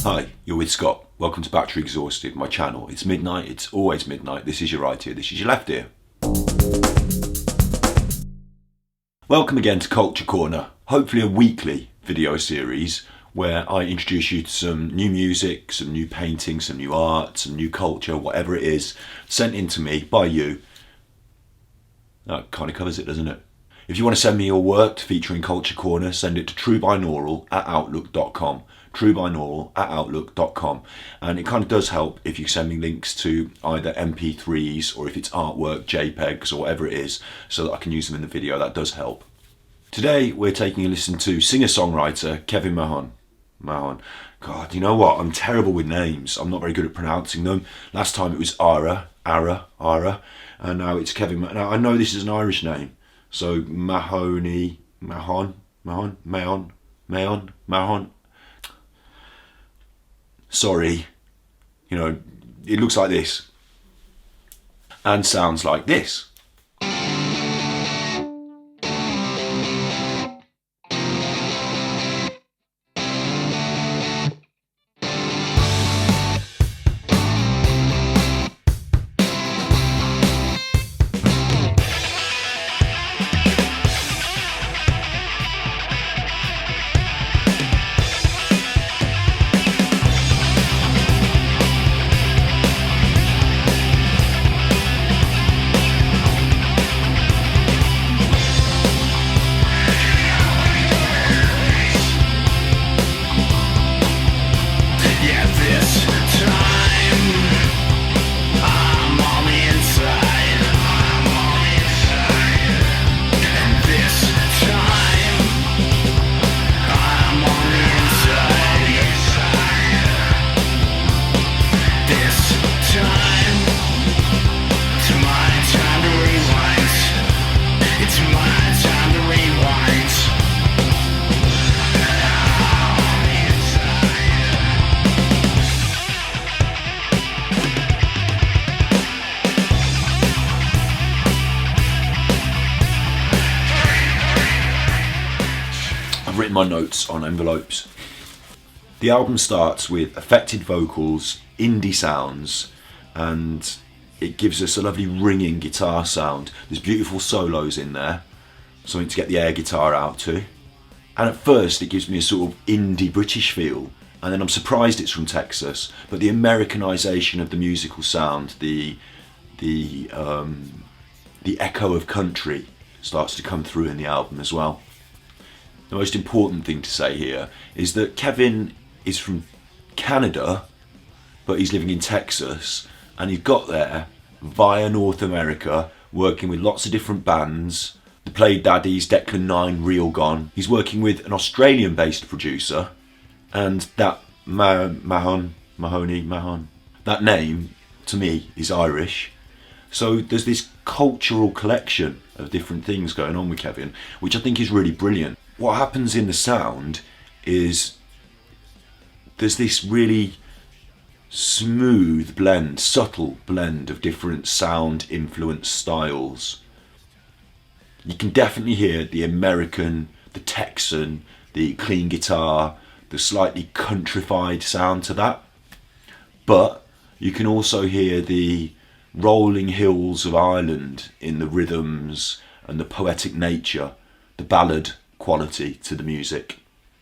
Hi, you're with Scott. Welcome to Battery Exhausted, my channel. It's midnight, it's always midnight. This is your right ear, this is your left ear. Welcome again to Culture Corner, hopefully a weekly video series where I introduce you to some new music, some new painting, some new art, some new culture, whatever it is, sent in to me by you. That kind of covers it, doesn't it? If you want to send me your work featuring Culture Corner, send it to truebinaural@outlook.com. truebinaural@outlook.com, and it kind of does help if you send me links to either MP3s or if it's artwork, JPEGs or whatever it is, so that I can use them in the video. That does help. Today we're taking a listen to singer-songwriter Kevin Mahon. God, you know what? I'm terrible with names. I'm not very good at pronouncing them. Last time it was Ara, and now it's Kevin. Now I know this is an Irish name, so Mahon. Sorry, you know, it looks like this and sounds like this. I've written my notes on envelopes. The album starts with affected vocals, indie sounds, and it gives us a lovely ringing guitar sound. There's beautiful solos in there, something to get the air guitar out to. And at first it gives me a sort of indie British feel, and then I'm surprised it's from Texas, but the Americanization of the musical sound, the echo of country starts to come through in the album as well. The most important thing to say here is that Kevin is from Canada, but he's living in Texas, and he got there via North America, working with lots of different bands, the Play Daddies, Declan 9, Real Gone. He's working with an Australian-based producer, and that Mahon, that name, to me, is Irish. So there's this cultural collection of different things going on with Kevin, which I think is really brilliant. What happens in the sound is there's this really smooth blend, subtle blend of different sound influence styles. You can definitely hear the American, the Texan, the clean guitar, the slightly countrified sound to that. But you can also hear the rolling hills of Ireland in the rhythms and the poetic nature, the ballad quality to the music.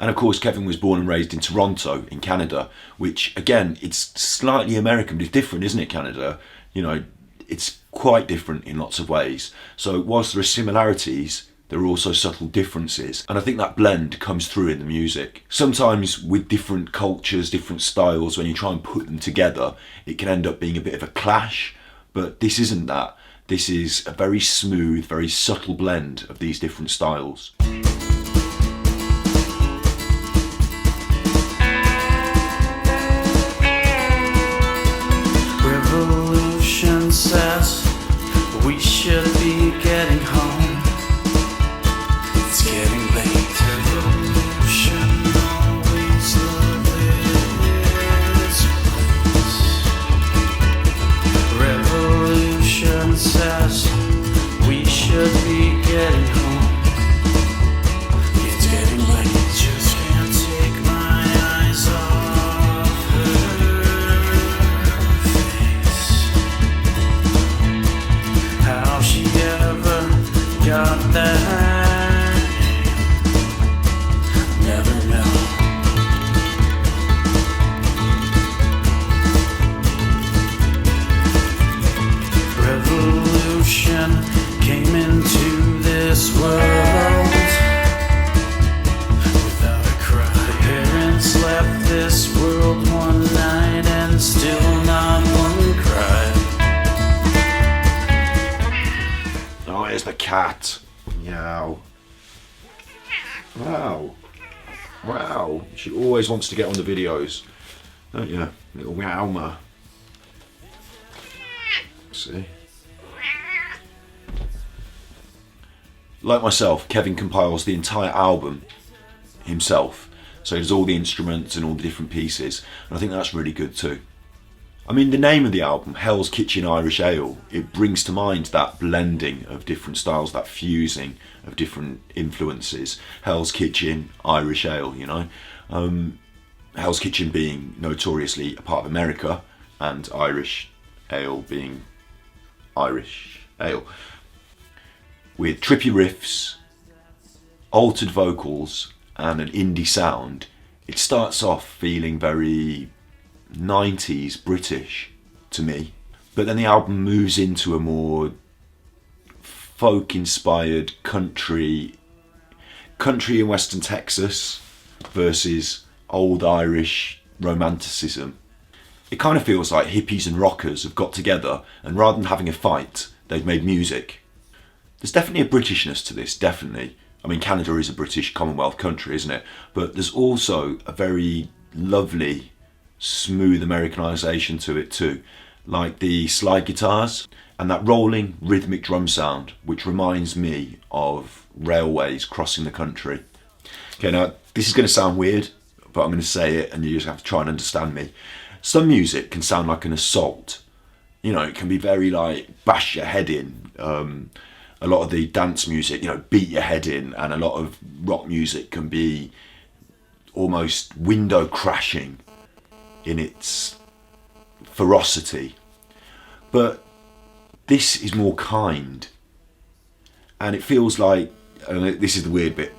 And of course Kevin was born and raised in Toronto in Canada, which again, it's slightly American, but it's different, isn't it, Canada? You know, it's quite different in lots of ways. So whilst there are similarities, there are also subtle differences, and I think that blend comes through in the music. Sometimes with different cultures, different styles, when you try and put them together, it can end up being a bit of a clash, but this isn't that. This is a very smooth, very subtle blend of these different styles. Revolution says we should be getting home. It's getting late. Revolution always lives. Revolution says we should be getting home. this world one night and still not one cry. Oh, here's the cat. Meow. Wow. Wow. She always wants to get on the videos, don't you? Little meowma. See? Like myself, Kevin compiles the entire album himself. So he does all the instruments and all the different pieces. And I think that's really good too. I mean, the name of the album, Hell's Kitchen Irish Ale, it brings to mind that blending of different styles, that fusing of different influences. Hell's Kitchen Irish Ale, you know. Hell's Kitchen being notoriously a part of America, and Irish Ale being Irish Ale. With trippy riffs, altered vocals, and an indie sound, it starts off feeling very 90s British to me, but then the album moves into a more folk inspired country in Western Texas versus old Irish romanticism. It kind of feels like hippies and rockers have got together, and rather than having a fight, they've made music. There's definitely a Britishness to this, definitely. I mean, Canada is a British Commonwealth country, isn't it? But there's also a very lovely smooth Americanization to it too, like the slide guitars and that rolling rhythmic drum sound, which reminds me of railways crossing the country. Okay, now this is going to sound weird, but I'm going to say it and you just have to try and understand me. Some music can sound like an assault. You know, it can be very like bash your head in. A lot of the dance music, you know, beat your head in, and a lot of rock music can be almost window crashing in its ferocity. But this is more kind, and it feels like, and this is the weird bit,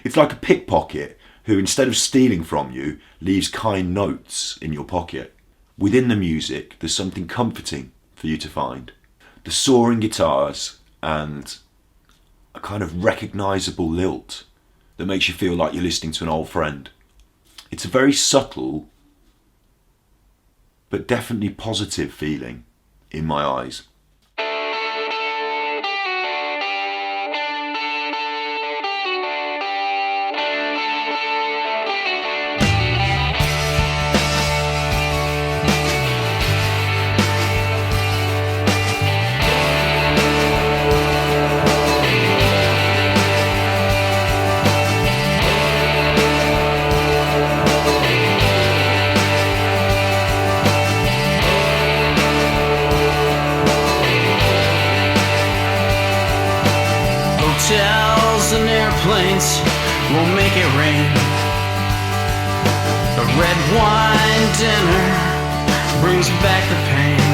it's like a pickpocket who, instead of stealing from you, leaves kind notes in your pocket. Within the music, there's something comforting for you to find. The soaring guitars and a kind of recognisable lilt that makes you feel like you're listening to an old friend. It's a very subtle but definitely positive feeling in my eyes. Hotels and airplanes won't make it rain. A red wine dinner brings back the pain.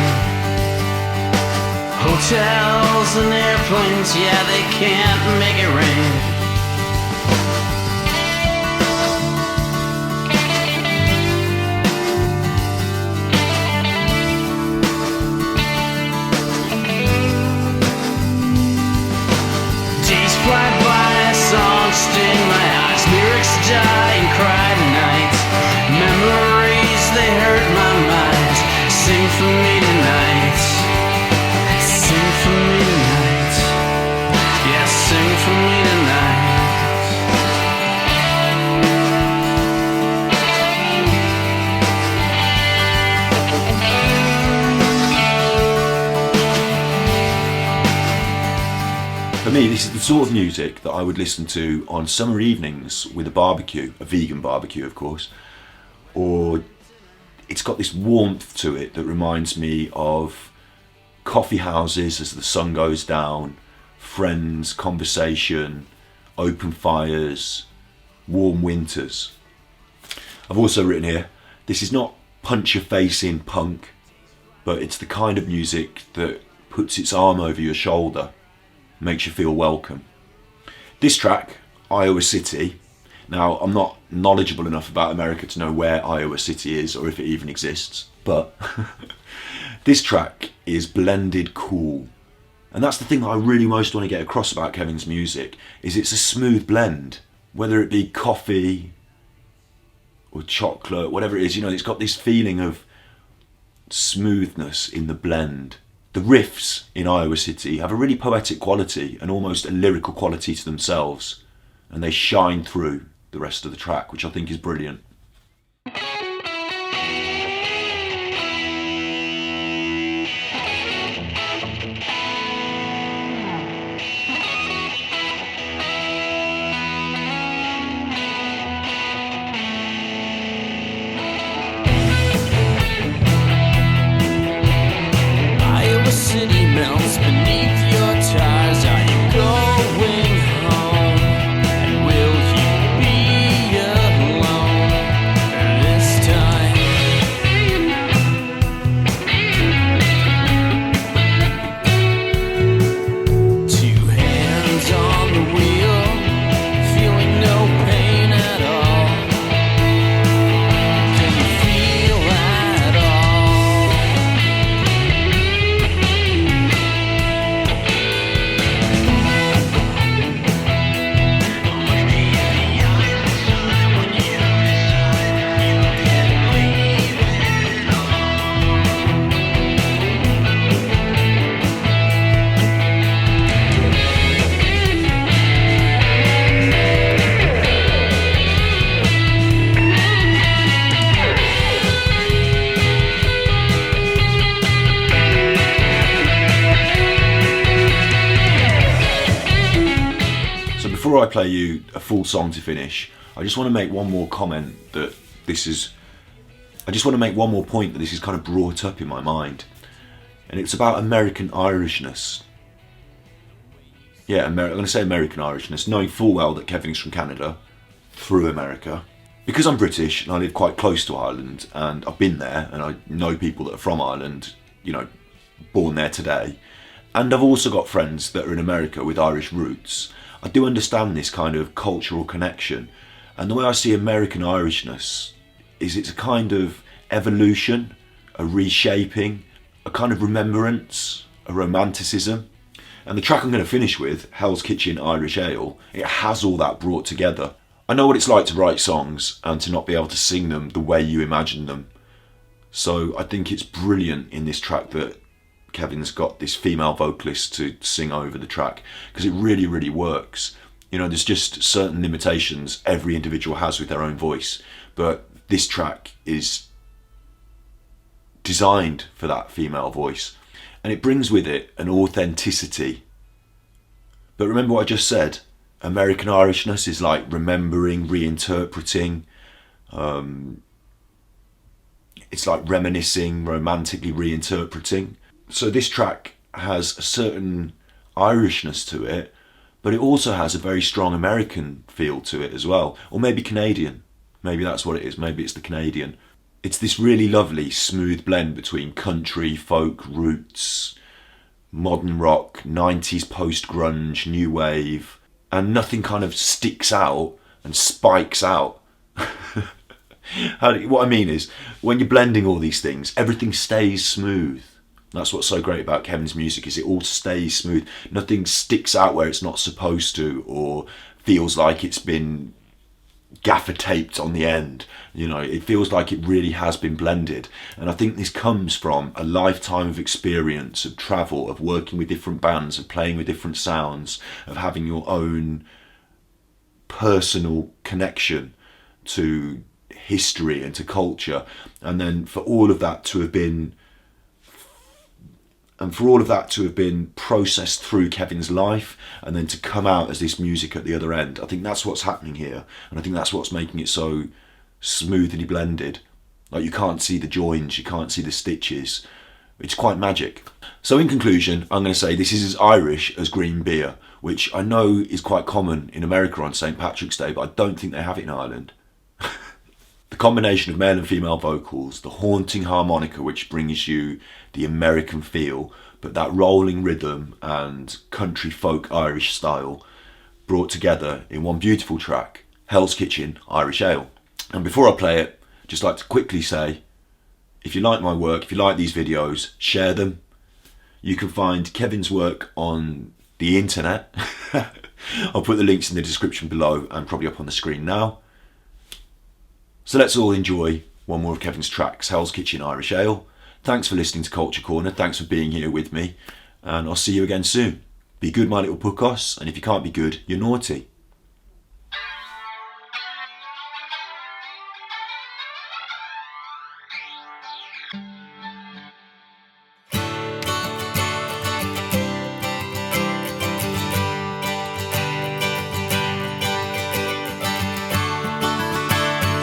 Hotels and airplanes, yeah, they can't make it rain. Fly by, songs sting my eyes, lyrics die and cry tonight. Memories, they hurt my mind. Sing for me tonight. Sing for me tonight. Yeah, sing for me tonight. For me, this is the sort of music that I would listen to on summer evenings with a barbecue, a vegan barbecue of course, or it's got this warmth to it that reminds me of coffee houses as the sun goes down, friends, conversation, open fires, warm winters. I've also written here, this is not punch your face in punk, but it's the kind of music that puts its arm over your shoulder, makes you feel welcome. This track, Iowa City, now I'm not knowledgeable enough about America to know where Iowa City is or if it even exists, but this track is blended cool. And that's the thing that I really most want to get across about Kevin's music, is it's a smooth blend, whether it be coffee or chocolate, whatever it is, you know, it's got this feeling of smoothness in the blend. The riffs in Iowa City have a really poetic quality and almost a lyrical quality to themselves, and they shine through the rest of the track, which I think is brilliant. City melts beneath your tires. Are you going home? And will you be alone this time? Two hands on the wheel, feeling no pain at all. Can you feel at all? Before I play you a full song to finish, I just want to make one more comment that I just want to make one more point that this is kind of brought up in my mind. And it's about American Irishness. Yeah, I'm going to say American Irishness, knowing full well that Kevin's from Canada, through America. Because I'm British and I live quite close to Ireland, and I've been there and I know people that are from Ireland, you know, born there today. And I've also got friends that are in America with Irish roots. I do understand this kind of cultural connection, and the way I see American Irishness is it's a kind of evolution, a reshaping, a kind of remembrance, a romanticism. And the track I'm going to finish with, Hell's Kitchen Irish Ale, it has all that brought together. I know what it's like to write songs and to not be able to sing them the way you imagine them. So I think it's brilliant in this track that Kevin's got this female vocalist to sing over the track, because it really, really works. You know, there's just certain limitations every individual has with their own voice, but this track is designed for that female voice, and it brings with it an authenticity. But remember what I just said, American Irishness is like remembering, reinterpreting, it's like reminiscing, romantically reinterpreting. So this track has a certain Irishness to it, but it also has a very strong American feel to it as well. Or maybe Canadian. Maybe that's what it is. Maybe it's the Canadian. It's this really lovely, smooth blend between country, folk, roots, modern rock, 90s post-grunge, new wave, and nothing kind of sticks out and spikes out. What I mean is, when you're blending all these things, everything stays smooth. That's what's so great about Kevin's music, is it all stays smooth. Nothing sticks out where it's not supposed to, or feels like it's been gaffer taped on the end. You know, it feels like it really has been blended. And I think this comes from a lifetime of experience, of travel, of working with different bands, of playing with different sounds, of having your own personal connection to history and to culture. And then for all of that to have been processed through Kevin's life, and then to come out as this music at the other end. I think that's what's happening here, and I think that's what's making it so smoothly blended. Like, you can't see the joins, you can't see the stitches. It's quite magic. So in conclusion, I'm going to say this is as Irish as green beer, which I know is quite common in America on St. Patrick's Day, but I don't think they have it in Ireland. The combination of male and female vocals, the haunting harmonica which brings you the American feel, but that rolling rhythm and country folk Irish style brought together in one beautiful track, Hell's Kitchen Irish Ale. And before I play it, I'd just like to quickly say, if you like my work, if you like these videos, share them. You can find Kevin's work on the internet. I'll put the links in the description below and probably up on the screen now. So let's all enjoy one more of Kevin's tracks, Hell's Kitchen Irish Ale. Thanks for listening to Culture Corner, thanks for being here with me, and I'll see you again soon. Be good, my little Pukkos, and if you can't be good, you're naughty.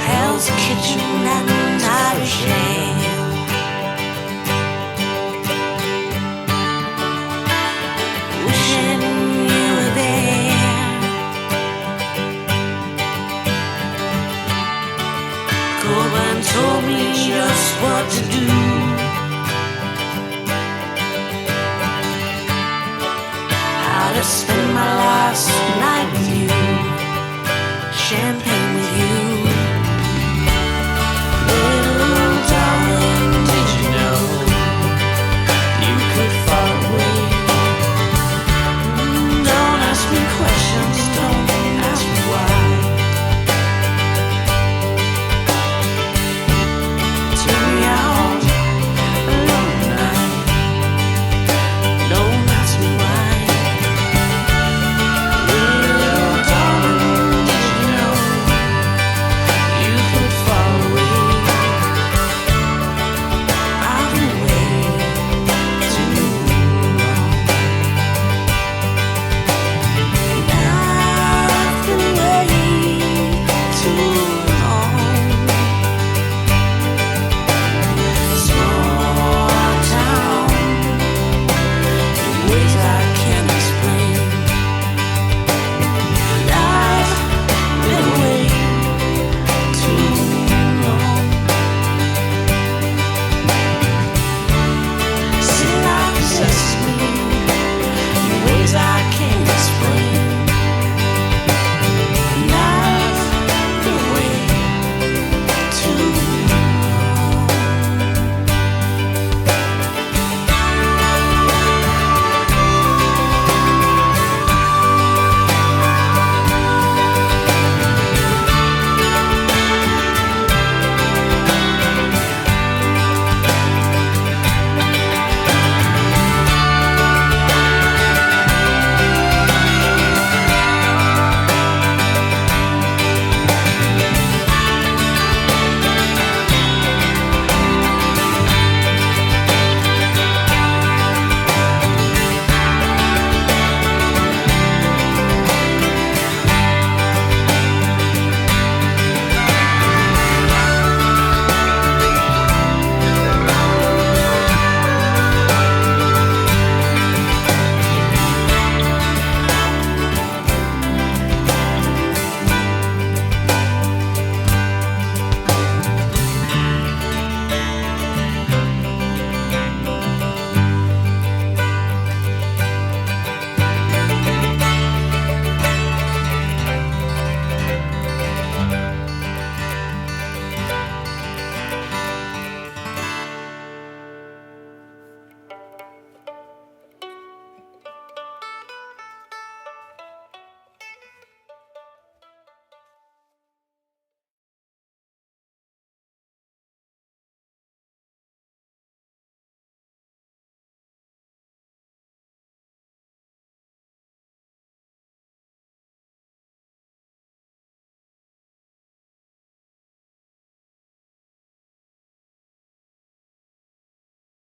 Hell's Kitchen and Irish Ale. Wishing you were there. Coben told me just what to do.